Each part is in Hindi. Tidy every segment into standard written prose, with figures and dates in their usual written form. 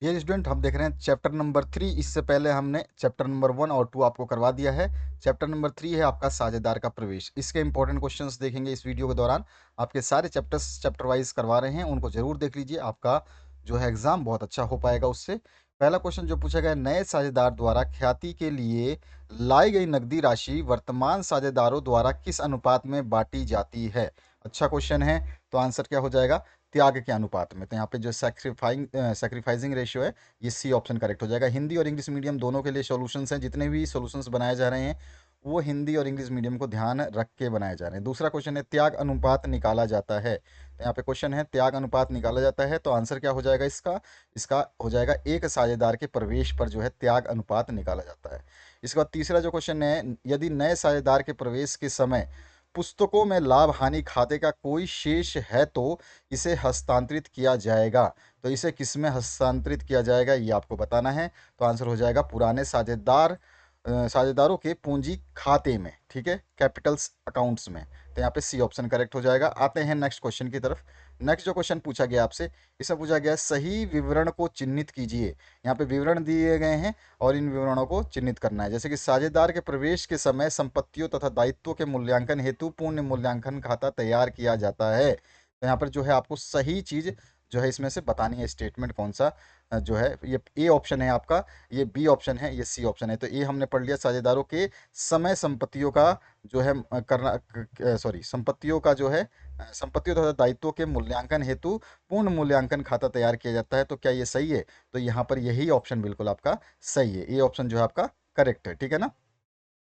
ये स्टूडेंट हम देख रहे हैं चैप्टर नंबर 3। इससे पहले हमने चैप्टर नंबर 1 और 2 आपको करवा दिया है। चैप्टर नंबर 3 है आपका साझेदार का प्रवेश। इसके इंपॉर्टेंट क्वेश्चंस देखेंगे इस वीडियो के दौरान। आपके सारे चैप्टर्स चैप्टर वाइज करवा रहे हैं, उनको जरूर देख लीजिए। आपका जो है एग्जाम बहुत अच्छा हो पाएगा उससे। पहला क्वेश्चन जो पूछा गया है, नए साझेदार द्वारा ख्याति के लिए लाई गई नकदी राशि वर्तमान साझेदारों द्वारा किस अनुपात में बांटी जाती है। अच्छा क्वेश्चन है। तो आंसर क्या हो जाएगा, त्याग के अनुपात में। तो यहाँ पे जो सैक्रिफाइसिंग रेशियो है, ये सी ऑप्शन करेक्ट हो जाएगा। हिंदी और इंग्लिश मीडियम दोनों के लिए सॉल्यूशंस हैं। जितने भी सॉल्यूशंस बनाए जा रहे हैं वो हिंदी और इंग्लिश मीडियम को ध्यान रख के बनाए जा रहे हैं। दूसरा क्वेश्चन है, त्याग अनुपात निकाला जाता है। तो यहाँ पे क्वेश्चन है, त्याग अनुपात निकाला जाता है, तो आंसर क्या हो जाएगा इसका, इसका हो जाएगा एक साझेदार के प्रवेश पर जो है त्याग अनुपात निकाला जाता है। इसके बाद तीसरा जो क्वेश्चन है, यदि नए साझेदार के प्रवेश के समय पुस्तकों में लाभ हानि खाते का कोई शेष है तो इसे हस्तांतरित किया जाएगा। तो इसे किस में हस्तांतरित किया जाएगा ये आपको बताना है। तो आंसर हो जाएगा पुराने साझेदारों के पूंजी खाते में, ठीक है, कैपिटल्स अकाउंट्स में। तो यहाँ पे सी ऑप्शन करेक्ट हो जाएगा। आते हैं नेक्स्ट क्वेश्चन की तरफ। नेक्स्ट जो क्वेश्चन पूछा गया आपसे, इसमें पूछा गया सही विवरण को चिन्हित कीजिए। यहाँ पे विवरण दिए गए हैं और इन विवरणों को चिन्हित करना है। जैसे कि साझेदार के प्रवेश के समय संपत्तियों तथा दायित्वों के मूल्यांकन हेतु पूर्ण मूल्यांकन खाता तैयार किया जाता है। तो यहाँ पर जो है आपको सही चीज जो है इसमें से बतानी है, स्टेटमेंट कौन सा जो है। ये ए ऑप्शन है आपका, ये बी ऑप्शन है, ये सी ऑप्शन है। तो ए हमने पढ़ लिया, साझेदारों के समय संपत्तियों का जो है सॉरी संपत्तियों का जो है संपत्तियों तथा दायित्वों के मूल्यांकन हेतु पूर्ण मूल्यांकन खाता तैयार किया जाता है। तो क्या ये सही है? तो यहाँ पर यही ऑप्शन बिल्कुल आपका सही है। ये ऑप्शन जो है आपका करेक्ट है, ठीक है ना।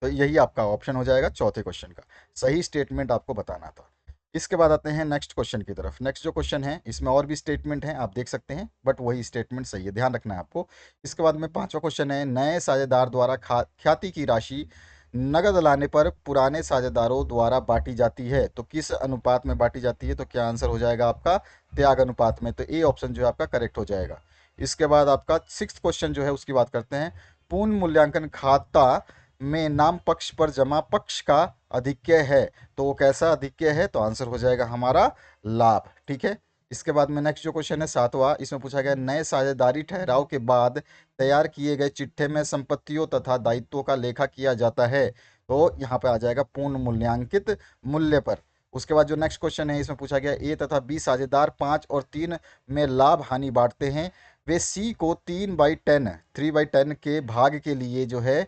तो यही आपका ऑप्शन हो जाएगा चौथे क्वेश्चन का। सही स्टेटमेंट आपको बताना था। इसके बाद आते हैं नेक्स्ट क्वेश्चन की तरफ। नेक्स्ट जो क्वेश्चन है इसमें और भी स्टेटमेंट हैं, आप देख सकते हैं, बट वही स्टेटमेंट सही है, ध्यान रखना है आपको। इसके बाद में पांचवा क्वेश्चन है, नए साझेदार द्वारा ख्याति की राशि नगद लाने पर पुराने साझेदारों द्वारा बांटी जाती है। तो किस अनुपात में बांटी जाती है? तो क्या आंसर हो जाएगा आपका त्याग अनुपात में। तो ए ऑप्शन जो है आपका करेक्ट हो जाएगा। इसके बाद आपका सिक्स क्वेश्चन जो है उसकी बात करते हैं। पूर्ण मूल्यांकन खाता में नाम पक्ष पर जमा पक्ष का अधिक्य है, तो वो कैसा अधिक्य है? तो आंसर हो जाएगा हमारा लाभ, ठीक है। इसके बाद में नेक्स्ट जो क्वेश्चन है सातवां, इसमें पूछा गया नए साझेदारी ठहराव के बाद तैयार किए गए चिट्ठे में संपत्तियों तथा दायित्वों का लेखा किया जाता है। तो यहाँ पे आ जाएगा पूर्ण मूल्यांकित मूल्य पर। उसके बाद जो नेक्स्ट क्वेश्चन है इसमें पूछा गया ए तथा बी साझेदार 5 और 3 में लाभ हानि बांटते हैं। वे सी को 3/10 के भाग के लिए जो है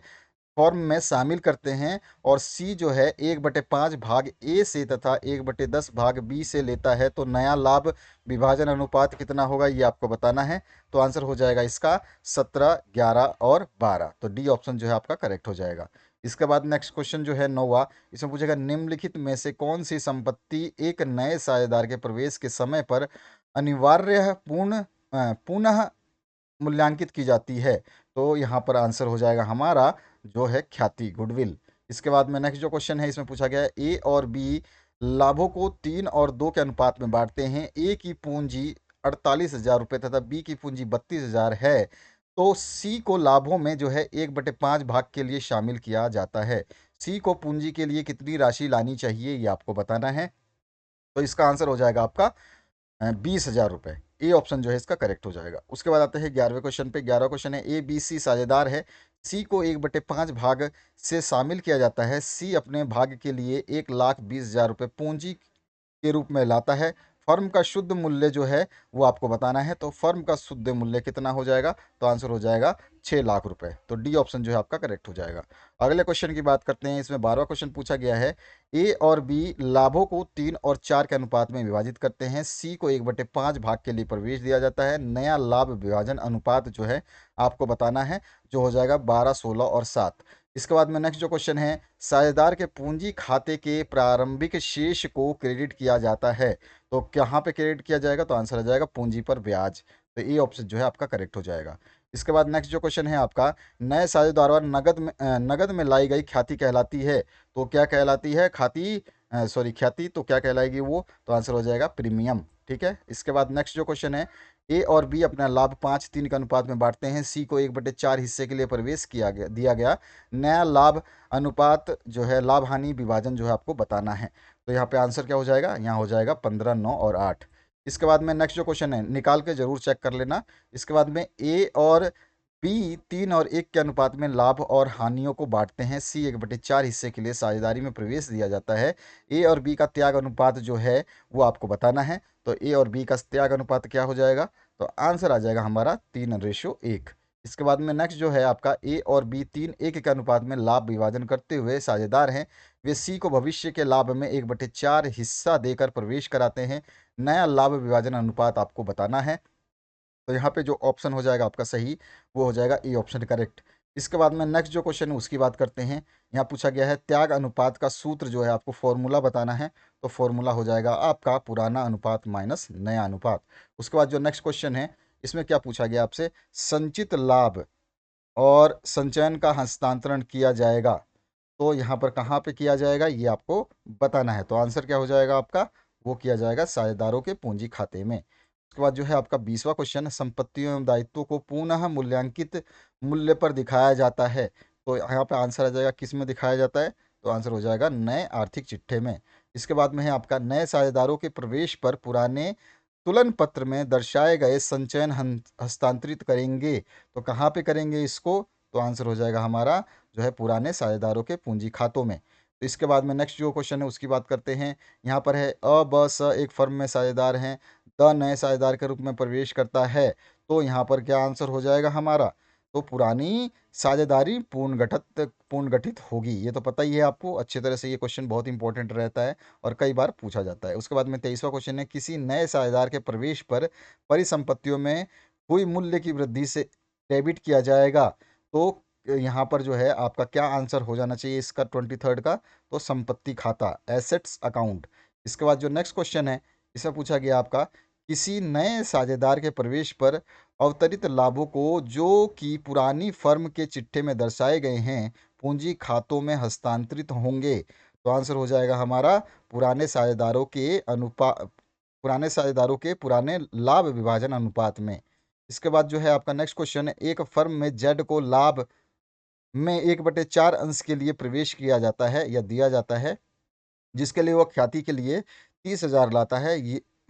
फॉर्म में शामिल करते हैं और सी जो है 1/5 भाग ए से तथा 1/10 भाग बी से लेता है। तो नया लाभ विभाजन अनुपात कितना होगा ये आपको बताना है। तो आंसर हो जाएगा इसका 17, 11 और 12। तो डी ऑप्शन जो है आपका करेक्ट हो जाएगा। इसके बाद नेक्स्ट क्वेश्चन जो है नौवा, इसमें पूछेगा निम्नलिखित में से कौन सी संपत्ति एक नए साझेदार के प्रवेश के समय पर अनिवार्य पुनः मूल्यांकित की जाती है। तो यहाँ पर आंसर हो जाएगा हमारा जो है ख्याति, गुडविल। इसके बाद में नेक्स्ट जो क्वेश्चन है इसमें पूछा गया है ए और बी लाभों को 3 और 2 के अनुपात में बांटते हैं। ए की पूंजी 48,000 रुपये तथा बी की पूंजी 32,000 है। तो सी को लाभों में जो है 1/5 भाग के लिए शामिल किया जाता है। सी को पूंजी के लिए कितनी राशि लानी चाहिए ये आपको बताना है। तो इसका आंसर हो जाएगा आपका 20,000 रुपये। ए ऑप्शन जो है इसका करेक्ट हो जाएगा। उसके बाद आते हैं 11वें क्वेश्चन पे। 11वां क्वेश्चन है, ए बी सी साझेदार है। सी को 1/5 भाग से शामिल किया जाता है। सी अपने भाग के लिए 1,20,000 रुपये पूंजी के रूप में लाता है। फर्म का शुद्ध मूल्य जो है वो आपको बताना है। तो फर्म का शुद्ध मूल्य कितना हो जाएगा? तो आंसर हो जाएगा 6 लाख रुपए। तो डी ऑप्शन जो है आपका करेक्ट हो जाएगा। अगले क्वेश्चन की बात करते हैं। इसमें 12वां क्वेश्चन पूछा गया है, ए और बी लाभों को 3 और 4 के अनुपात में विभाजित करते हैं। सी को 1/5 भाग के लिए प्रवेश दिया जाता है। नया लाभ विभाजन अनुपात जो है आपको बताना है, जो हो जाएगा 12, 16 और 7। इसके बाद में नेक्स्ट जो क्वेश्चन है, साझेदार के पूंजी खाते के प्रारंभिक शेष को क्रेडिट किया जाता है। तो कहाँ पे क्रेडिट किया जाएगा? तो आंसर आ जाएगा पूंजी पर ब्याज। तो ये ऑप्शन जो है आपका करेक्ट हो जाएगा। इसके बाद नेक्स्ट जो क्वेश्चन है आपका, नए साझेदार द्वारा नगद में लाई गई ख्याति कहलाती है। तो क्या कहलाती है? ख्याति तो क्या कहलाएगी वो? तो आंसर हो जाएगा प्रीमियम, ठीक है। इसके बाद नेक्स्ट जो क्वेश्चन है, ए और बी अपना लाभ 5-3 के अनुपात में बांटते हैं। सी को 1/4 हिस्से के लिए प्रवेश किया गया दिया गया। नया लाभ अनुपात जो है लाभ हानि विभाजन जो है आपको बताना है। तो यहाँ पे आंसर क्या हो जाएगा? यहाँ हो जाएगा 15, 9 और 8। इसके बाद में नेक्स्ट जो क्वेश्चन है निकाल के जरूर चेक कर लेना। इसके बाद में ए और बी 3 और 1 के अनुपात में लाभ और हानियों को बांटते हैं। सी 1/4 हिस्से के लिए साझेदारी में प्रवेश दिया जाता है। ए और बी का त्याग अनुपात जो है वो आपको बताना है। तो ए और बी का त्याग अनुपात क्या हो जाएगा? तो आंसर आ जाएगा हमारा 3:1। इसके बाद में नेक्स्ट जो है आपका ए और बी 3:1 के अनुपात में लाभ विभाजन करते हुए साझेदार हैं। वे सी को भविष्य के लाभ में 1/4 हिस्सा देकर प्रवेश कराते हैं। नया लाभ विभाजन अनुपात आपको बताना है। तो यहाँ पे जो ऑप्शन हो जाएगा आपका सही वो हो जाएगा ए ऑप्शन करेक्ट। इसके बाद में नेक्स्ट जो क्वेश्चन है उसकी बात करते हैं। यहाँ पूछा गया है त्याग अनुपात का सूत्र जो है आपको फॉर्मूला बताना है। तो फॉर्मूला हो जाएगा आपका पुराना अनुपात माइनस नया अनुपात। उसके बाद जो नेक्स्ट क्वेश्चन है इसमें क्या पूछा गया आपसे, संचित लाभ और संचयन का हस्तांतरण किया जाएगा। तो यहाँ पर कहाँ पे किया जाएगा ये आपको बताना है। तो आंसर क्या हो जाएगा आपका, वो किया जाएगा साझेदारों के पूंजी खाते में। उसके बाद जो है आपका 20वां क्वेश्चन, संपत्तियों एवं दायित्वों को पुनः मूल्यांकित मूल्य पर दिखाया जाता है। तो यहाँ पे आंसर आ जाएगा किस में दिखाया जाता है? तो आंसर हो जाएगा नए आर्थिक चिट्ठे में। इसके बाद में है आपका नए साझेदारों के प्रवेश पर पुराने तुलन पत्र में दर्शाए गए संचयन हस्तांतरित करेंगे। तो कहाँ पे करेंगे इसको? तो आंसर हो जाएगा हमारा जो है पुराने साझेदारों के पूंजी खातों में। तो इसके बाद में नेक्स्ट जो क्वेश्चन है उसकी बात करते हैं। यहाँ पर है अ ब स एक फर्म में साझेदार हैं, द नए साझेदार के रूप में प्रवेश करता है। तो यहाँ पर क्या आंसर हो जाएगा हमारा? तो पुरानी साझेदारी पूर्ण गठित होगी। ये तो पता ही है आपको अच्छी तरह से, ये क्वेश्चन बहुत इंपॉर्टेंट रहता है और कई बार पूछा जाता है। उसके बाद में 23वां क्वेश्चन है, किसी नए साझेदार के प्रवेश पर परिसंपत्तियों में हुई मूल्य की वृद्धि से डेबिट किया जाएगा। तो यहाँ पर जो है आपका क्या आंसर हो जाना चाहिए इसका 23rd का? तो संपत्ति खाता, एसेट्स अकाउंट। इसके बाद जो नेक्स्ट क्वेश्चन है इसमें पूछा गया आपका, किसी नए साझेदार के प्रवेश पर अवतरित लाभों को जो कि पुरानी फर्म के चिट्ठे में दर्शाए गए हैं पूंजी खातों में हस्तांतरित होंगे। तो आंसर हो जाएगा हमारा पुराने साझेदारों के पुराने लाभ विभाजन अनुपात में। इसके बाद जो है आपका नेक्स्ट क्वेश्चन है, एक फर्म में जेड को लाभ में 1/4 अंश के लिए प्रवेश किया जाता है या दिया जाता है, जिसके लिए वह ख्याति के लिए 30,000 लाता है।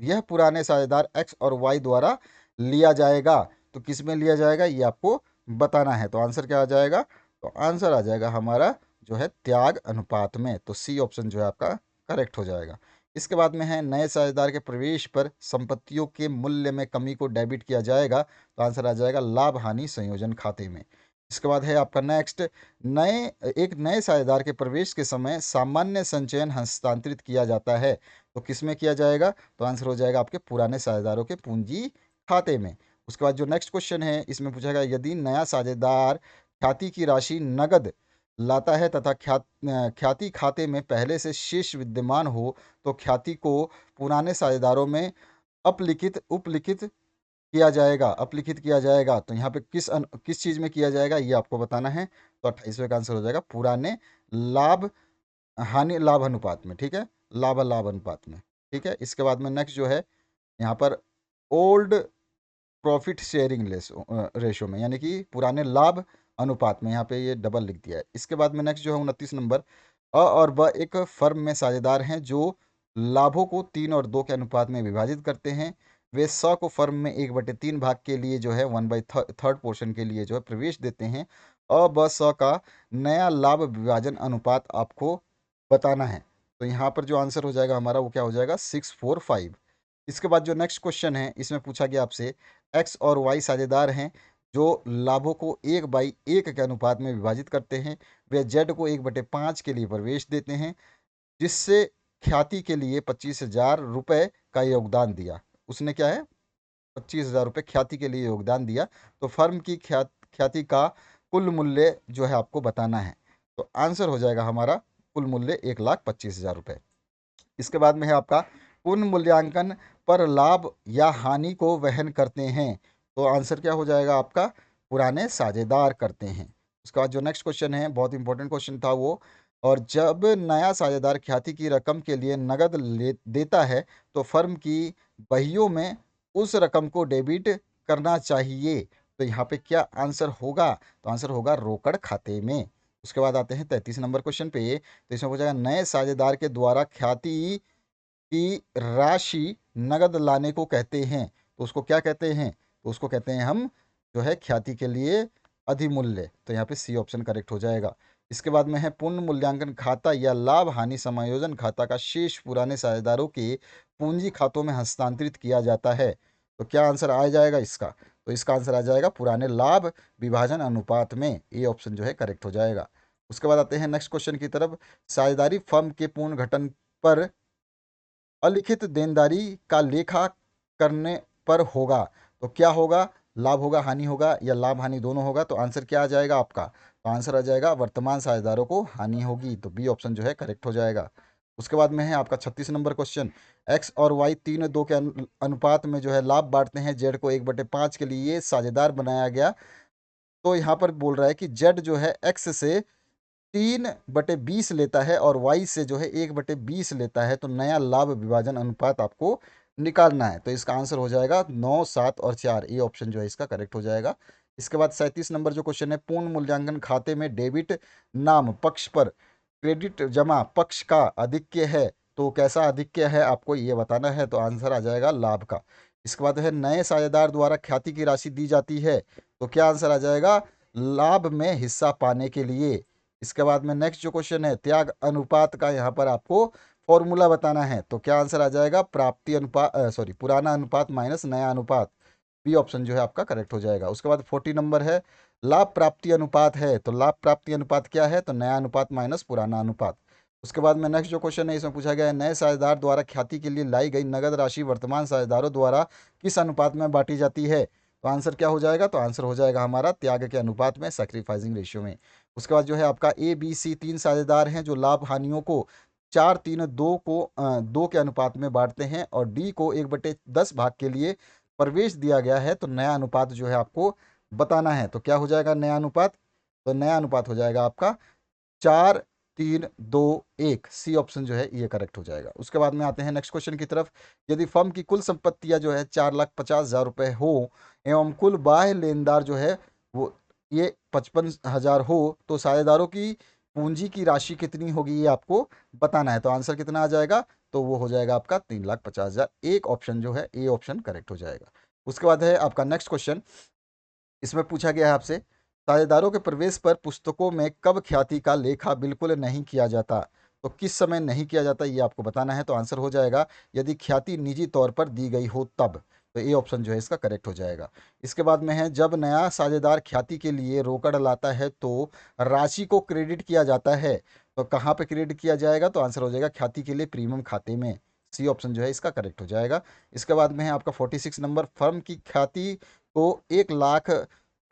यह पुराने साझेदार एक्स और वाई द्वारा लिया जाएगा। तो किस में लिया जाएगा ये आपको बताना है। तो आंसर क्या आ जाएगा? तो आंसर आ जाएगा हमारा जो है त्याग अनुपात में। तो सी ऑप्शन जो है आपका करेक्ट हो जाएगा। इसके बाद में है नए साझेदार के प्रवेश पर संपत्तियों के मूल्य में कमी को डेबिट किया जाएगा। तो आंसर आ जाएगा लाभ हानि संयोजन खाते में। इसके बाद है आपका नेक्स्ट, नए एक नए साझेदार के प्रवेश के समय सामान्य संचयन हस्तांतरित किया जाता है। तो किस में किया जाएगा? तो आंसर हो जाएगा आपके पुराने साझेदारों के पूंजी खाते में। उसके बाद जो नेक्स्ट क्वेश्चन है इसमें पूछा गया, यदि नया साझेदार ख्याति की राशि नगद लाता है तथा ख्याति खाते में पहले से शेष विद्यमान हो तो ख्याति को पुराने साझेदारों में अपलिखित किया जाएगा। तो यहाँ पे किस चीज़ में किया जाएगा ये आपको बताना है। तो 28वें का आंसर हो जाएगा पुराने लाभ हानि लाभ अनुपात में। ठीक है, लाभ अनुपात में। ठीक है, इसके बाद में नेक्स्ट जो है यहाँ पर ओल्ड प्रॉफिट शेयरिंग रेशो में, यानी कि पुराने लाभ अनुपात में, यहाँ पे ये डबल लिख दिया है। इसके बाद में नेक्स्ट जो है 29 नंबर, अ और ब एक फर्म में साझेदार हैं जो लाभों को 3 और 2 के अनुपात में विभाजित करते हैं। वे स को फर्म में 1/3 भाग के लिए जो है 1/3 पोर्शन के लिए जो है प्रवेश देते हैं। अ ब स का नया लाभ विभाजन अनुपात आपको बताना है। तो यहाँ पर जो आंसर हो जाएगा हमारा वो क्या हो जाएगा? 6:4:5। इसके बाद जो नेक्स्ट क्वेश्चन है इसमें पूछा गया आपसे, एक्स और वाई साझेदार हैं जो लाभों को 1/1 के अनुपात में विभाजित करते हैं। वे जेड को 1/5 के लिए प्रवेश देते हैं, जिससे ख्याति के लिए 25,000 रुपये का योगदान दिया। उसने क्या है? 25,000 रुपये ख्याति के लिए योगदान दिया। तो फर्म की ख्याति का कुल मूल्य जो है आपको बताना है। तो आंसर हो जाएगा हमारा कुल मूल्य 1,25,000 रुपये। इसके बाद में है आपका पुनर्मूल्यांकन पर लाभ या हानि को वहन करते हैं। तो आंसर क्या हो जाएगा आपका? पुराने साझेदार करते हैं। उसके बाद जो नेक्स्ट क्वेश्चन है बहुत इंपॉर्टेंट क्वेश्चन था वो, और जब नया साझेदार ख्याति की रकम के लिए नगद देता है तो फर्म की बहियों में उस रकम को डेबिट करना चाहिए। तो यहाँ पे क्या आंसर होगा? तो आंसर होगा रोकड़ खाते में। उसके बाद आते हैं 33 नंबर क्वेश्चन पे। तो इसमें पूछा गया, नए साझेदार के द्वारा ख्याति की राशि नगद लाने को कहते हैं, तो उसको क्या कहते हैं? तो उसको कहते हैं हम जो है ख्याति के लिए अधिमूल्य। तो यहाँ पे सी ऑप्शन करेक्ट हो जाएगा। इसके बाद में है पुनः मूल्यांकन खाता या लाभ हानि समायोजन खाता का शेष पुराने साझेदारों के पूंजी खातों में हस्तांतरित किया जाता है। तो क्या आंसर आ जाएगा इसका? तो इसका आंसर आ जाएगा पुराने लाभ विभाजन अनुपात में। ए ऑप्शन जो है करेक्ट हो जाएगा। उसके बाद आते हैं नेक्स्ट क्वेश्चन की तरफ। साझेदारी फर्म के पूर्ण गठन पर अलिखित देनदारी का लेखा करने पर होगा। तो क्या होगा? लाभ होगा, हानि होगा, या लाभ हानि दोनों होगा? तो आंसर क्या आ जाएगा आपका? तो आंसर आ जाएगा वर्तमान साझेदारों को हानि होगी। तो बी ऑप्शन जो है करेक्ट हो जाएगा। उसके बाद में है आपका 36 नंबर क्वेश्चन। एक्स और वाई तीन दो के अनुपात में जो है लाभ बांटते हैं। जेड को 1/5 के लिए साझेदार बनाया गया। तो यहाँ पर बोल रहा है कि जेड जो है एक्स से 3/20 लेता है और वाई से जो है 1/20 लेता है। तो नया लाभ विभाजन अनुपात आपको निकालना है। तो इसका आंसर हो जाएगा 9, 7 और 4। ये ऑप्शन जो है इसका करेक्ट हो जाएगा। इसके बाद 37 नंबर जो क्वेश्चन है, पूर्ण मूल्यांकन खाते में डेबिट नाम पक्ष पर क्रेडिट जमा पक्ष का आधिक्य है। तो कैसा आधिक्य है आपको ये बताना है। तो आंसर आ जाएगा लाभ का। इसके बाद है नए साझेदार द्वारा ख्याति की राशि दी जाती है। तो क्या आंसर आ जाएगा? लाभ में हिस्सा पाने के लिए। इसके बाद में नेक्स्ट जो क्वेश्चन है, त्याग अनुपात का यहाँ पर आपको फॉर्मूला बताना है। तो क्या आंसर आ जाएगा? प्राप्ति अनुपात, सॉरी, पुराना अनुपात माइनस नया अनुपात। बी ऑप्शन जो है आपका करेक्ट हो जाएगा। उसके बाद 40 नंबर है, लाभ प्राप्ति अनुपात है। तो लाभ प्राप्ति अनुपात क्या है? तो नया अनुपात माइनस पुराना अनुपात। उसके बाद में नेक्स्ट जो क्वेश्चन है, इसमें पूछा गया है नए साझेदार द्वारा ख्याति के लिए लाई गई नगद राशि वर्तमान साझेदारों द्वारा किस अनुपात में बांटी जाती है। तो आंसर क्या हो जाएगा? तो आंसर हो जाएगा हमारा त्याग के अनुपात में, सैक्रिफाइसिंग रेशियो में। उसके बाद जो है आपका ए बी सी तीन साझेदार हैं जो लाभ हानियों को 4, 3, 2 को 2 के अनुपात में बांटते हैं और डी को 1/10 भाग के लिए प्रवेश दिया गया है। तो नया अनुपात जो है आपको बताना है। तो क्या हो जाएगा नया अनुपात? तो नया अनुपात हो जाएगा आपका 4, 3, 2, 1। सी ऑप्शन जो है ये करेक्ट हो जाएगा। उसके बाद में आते हैं नेक्स्ट क्वेश्चन की तरफ। यदि फर्म की कुल संपत्तियां जो है 4,50,000 रुपये हो एवं कुल बाह्य लेनदार जो है वो ये 55,000 हो, तो साझेदारों की पूंजी की राशि कितनी होगी ये आपको बताना है। तो आंसर कितना आ जाएगा? तो वो हो जाएगा आपका 3,50,000। एक ऑप्शन जो है ए ऑप्शन करेक्ट हो जाएगा। उसके बाद है आपका नेक्स्ट क्वेश्चन। इसमें पूछा गया है आपसे, साझेदारों के प्रवेश पर पुस्तकों में कब ख्याति का लेखा बिल्कुल नहीं किया जाता। तो किस समय नहीं किया जाता ये आपको बताना है। तो आंसर हो जाएगा यदि ख्याति निजी तौर पर दी गई हो तब। तो ये ऑप्शन जो है इसका करेक्ट हो जाएगा। इसके बाद में है जब नया साझेदार ख्याति के लिए रोकड़ लाता है तो राशि को क्रेडिट किया जाता है। तो कहाँ पे क्रेडिट किया जाएगा? तो आंसर हो जाएगा ख्याति के लिए प्रीमियम खाते में। सी ऑप्शन जो है इसका करेक्ट हो जाएगा। इसके बाद में है आपका 46 नंबर, फर्म की ख्याति को 1 लाख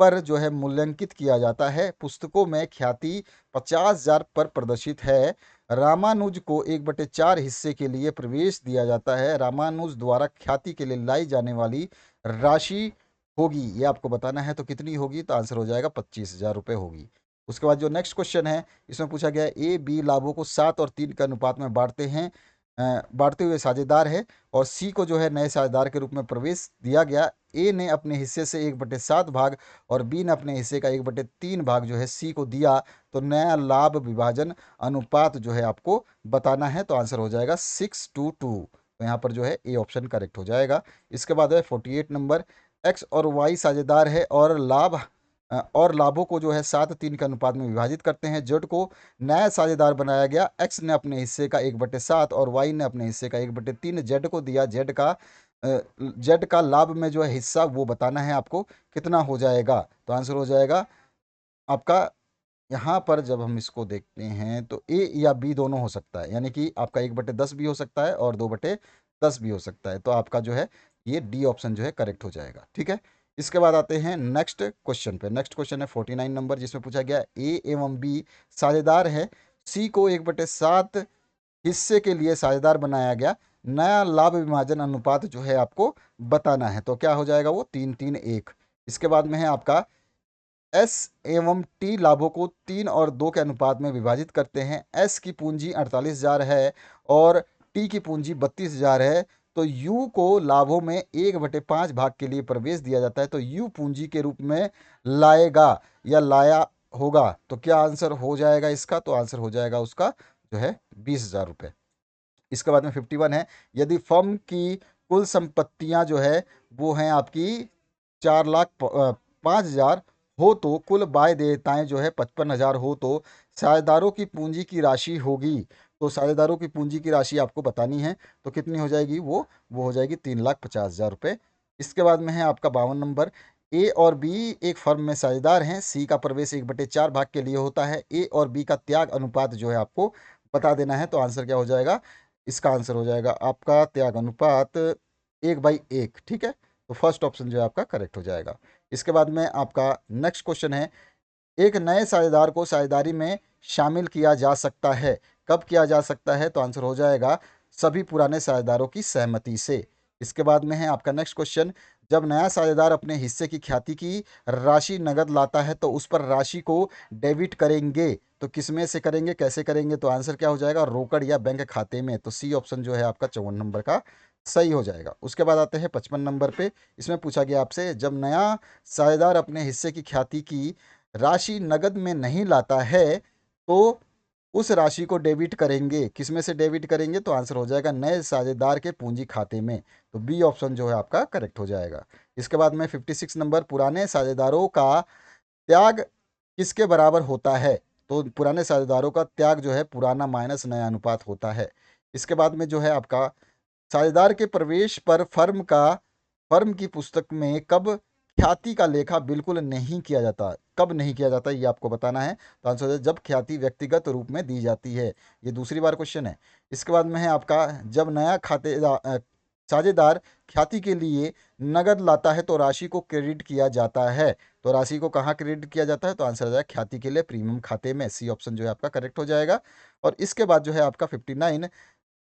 पर जो है मूल्यांकित किया जाता है। पुस्तकों में ख्याति 50,000 पर प्रदर्शित है। रामानुज को 1/4 हिस्से के लिए प्रवेश दिया जाता है। रामानुज द्वारा ख्याति के लिए लाई जाने वाली राशि होगी, ये आपको बताना है। तो कितनी होगी? तो आंसर हो जाएगा 25,000 रुपये होगी। उसके बाद जो नेक्स्ट क्वेश्चन है, इसमें पूछा गया है ए बी लाभों को 7 और 3 के अनुपात में बांटते हैं, बांटते हुए साझेदार है और सी को जो है नए साझेदार के रूप में प्रवेश दिया गया। ए ने अपने हिस्से से 1/7 भाग और बी ने अपने हिस्से का 1/3 भाग जो है सी को दिया। तो नया लाभ विभाजन अनुपात जो है आपको बताना है। तो आंसर हो जाएगा 6:2। तो यहाँ पर जो है ए ऑप्शन करेक्ट हो जाएगा। इसके बाद है 48 नंबर, एक्स और वाई साझेदार है और और लाभों को जो है 7:3 के अनुपात में विभाजित करते हैं। जेड को नया साझेदार बनाया गया। एक्स ने अपने हिस्से का 1/7 और वाई ने अपने हिस्से का 1/3 जेड को दिया। जेड का लाभ में जो है हिस्सा वो बताना है आपको कितना हो जाएगा। तो आंसर हो जाएगा आपका, यहाँ पर जब हम इसको देखते हैं तो ए या बी दोनों हो सकता है, यानी कि आपका 1/10 भी हो सकता है और 2/10 भी हो सकता है। तो आपका जो है ये डी ऑप्शन जो है करेक्ट हो जाएगा। ठीक है। इसके बाद आते हैं नेक्स्ट क्वेश्चन पे। नेक्स्ट क्वेश्चन है 49 नंबर, जिसमें पूछा गया ए एवं बी साझेदार है। सी को 1/7 हिस्से के लिए साझेदार बनाया गया। नया लाभ विभाजन अनुपात जो है आपको बताना है। तो क्या हो जाएगा? वो 3:3:1। इसके बाद में है आपका एस एवं टी लाभों को 3 और 2 के अनुपात में विभाजित करते हैं। एस की पूंजी 48,000 है और टी की पूंजी 32,000 है। तो यू को लाभों में 1/5 भाग के लिए प्रवेश दिया जाता है। तो यू पूंजी के रूप में लाएगा या लाया होगा। तो क्या आंसर हो जाएगा इसका? तो आंसर हो जाएगा उसका जो है 20,000 रुपये। इसके बाद में 51 है, यदि फर्म की कुल संपत्तियां जो है वो हैं आपकी 4,05,000 हो तो कुल बाय देयताएं जो है 55,000 हो तो साझेदारों की पूंजी की राशि होगी। तो साझेदारों की पूंजी की राशि आपको बतानी है, तो कितनी हो जाएगी वो हो जाएगी 3,50,000 रुपये। इसके बाद में है आपका 52 नंबर, ए और बी एक फर्म में साझेदार हैं, सी का प्रवेश 1/4 भाग के लिए होता है, ए और बी का त्याग अनुपात जो है आपको बता देना है। तो आंसर क्या हो जाएगा, इसका आंसर हो जाएगा आपका त्याग अनुपात 1/1। ठीक है, तो फर्स्ट ऑप्शन जो है आपका करेक्ट हो जाएगा। इसके बाद में आपका नेक्स्ट क्वेश्चन है, एक नए साझेदार को साझेदारी में शामिल किया जा सकता है, कब किया जा सकता है? तो आंसर हो जाएगा सभी पुराने साझेदारों की सहमति से। इसके बाद में है आपका नेक्स्ट क्वेश्चन, जब नया साझेदार अपने हिस्से की ख्याति की राशि नगद लाता है तो उस पर राशि को डेबिट करेंगे, तो किसमें से करेंगे, कैसे करेंगे? तो आंसर क्या हो जाएगा, रोकड़ या बैंक खाते में। तो सी ऑप्शन जो है आपका 54 नंबर का सही हो जाएगा। उसके बाद आते हैं 55 नंबर पे। इसमें पूछा गया आपसे, जब नया साझेदार अपने हिस्से की ख्याति की राशि नगद में नहीं लाता है तो उस राशि को डेबिट करेंगे, किसमें से डेबिट करेंगे? तो आंसर हो जाएगा नए साझेदार के पूंजी खाते में। तो बी ऑप्शन जो है आपका करेक्ट हो जाएगा। इसके बाद में 56 नंबर, पुराने साझेदारों का त्याग किसके बराबर होता है? तो पुराने साझेदारों का त्याग जो है पुराना माइनस नया अनुपात होता है। इसके बाद में जो है आपका साझेदार के प्रवेश पर फर्म की पुस्तक में कब ख्याति का लेखा बिल्कुल नहीं किया जाता, कब नहीं किया जाता ये आपको बताना है। तो आंसर है जब ख्याति व्यक्तिगत रूप में दी जाती है। ये दूसरी बार क्वेश्चन है। इसके बाद में है आपका, जब नया साझेदार ख्याति के लिए नगद लाता है तो राशि को क्रेडिट किया जाता है। तो राशि को कहाँ क्रेडिट किया जाता है? तो आंसर आ जाएगा ख्याति के लिए प्रीमियम खाते में। सी ऑप्शन जो है आपका करेक्ट हो जाएगा। और इसके बाद जो है आपका 59,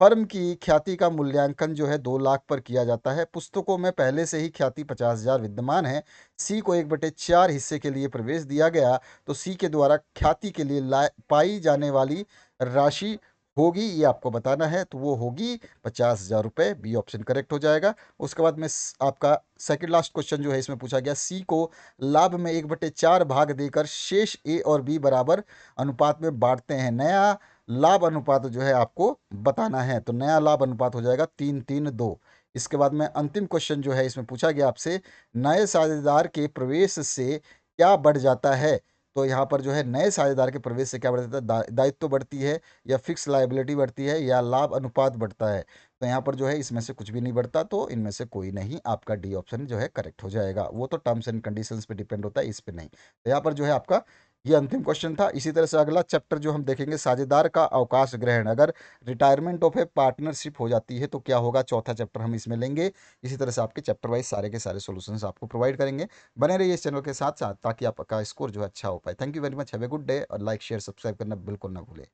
फर्म की ख्याति का मूल्यांकन जो है 2 लाख पर किया जाता है। पुस्तकों में पहले से ही ख्याति 50,000 विद्यमान है। सी को 1/4 हिस्से के लिए प्रवेश दिया गया तो सी के द्वारा ख्याति के लिए पाई जाने वाली राशि होगी, ये आपको बताना है। तो वो होगी 50,000 रुपये। बी ऑप्शन करेक्ट हो जाएगा। उसके बाद में आपका सेकंड लास्ट क्वेश्चन जो है इसमें पूछा गया, सी को लाभ में 1/4 भाग देकर शेष ए और बी बराबर अनुपात में बांटते हैं। नया लाभ अनुपात जो है आपको बताना है। तो नया लाभ अनुपात हो जाएगा 3-3-2। इसके बाद में अंतिम क्वेश्चन जो है इसमें पूछा गया आपसे, नए साझेदार के प्रवेश से क्या बढ़ जाता है? तो यहाँ पर जो है नए साझेदार के प्रवेश से क्या बढ़ जाता है, दायित्व बढ़ती है या फिक्स लायबिलिटी बढ़ती है या लाभ अनुपात बढ़ता है? तो यहाँ पर जो है इसमें से कुछ भी नहीं बढ़ता, तो इनमें से कोई नहीं। आपका डी ऑप्शन जो है करेक्ट हो जाएगा। वो तो टर्म्स एंड कंडीशंस पे डिपेंड होता है, इस पे नहीं। तो यहाँ पर जो है आपका ये अंतिम क्वेश्चन था। इसी तरह से अगला चैप्टर जो हम देखेंगे, साझेदार का अवकाश ग्रहण, अगर रिटायरमेंट ऑफ ए पार्टनरशिप हो जाती है तो क्या होगा, चौथा चैप्टर हम इसमें लेंगे। इसी तरह से आपके चैप्टर वाइज सारे के सारे सॉल्यूशंस आपको प्रोवाइड करेंगे। बने रहिए इस चैनल के साथ साथ ताकि आपका स्कोर जो है अच्छा हो पाए। Thank you very much, have a good day. और लाइक शेयर सब्सक्राइब करना बिल्कुल ना भूलें।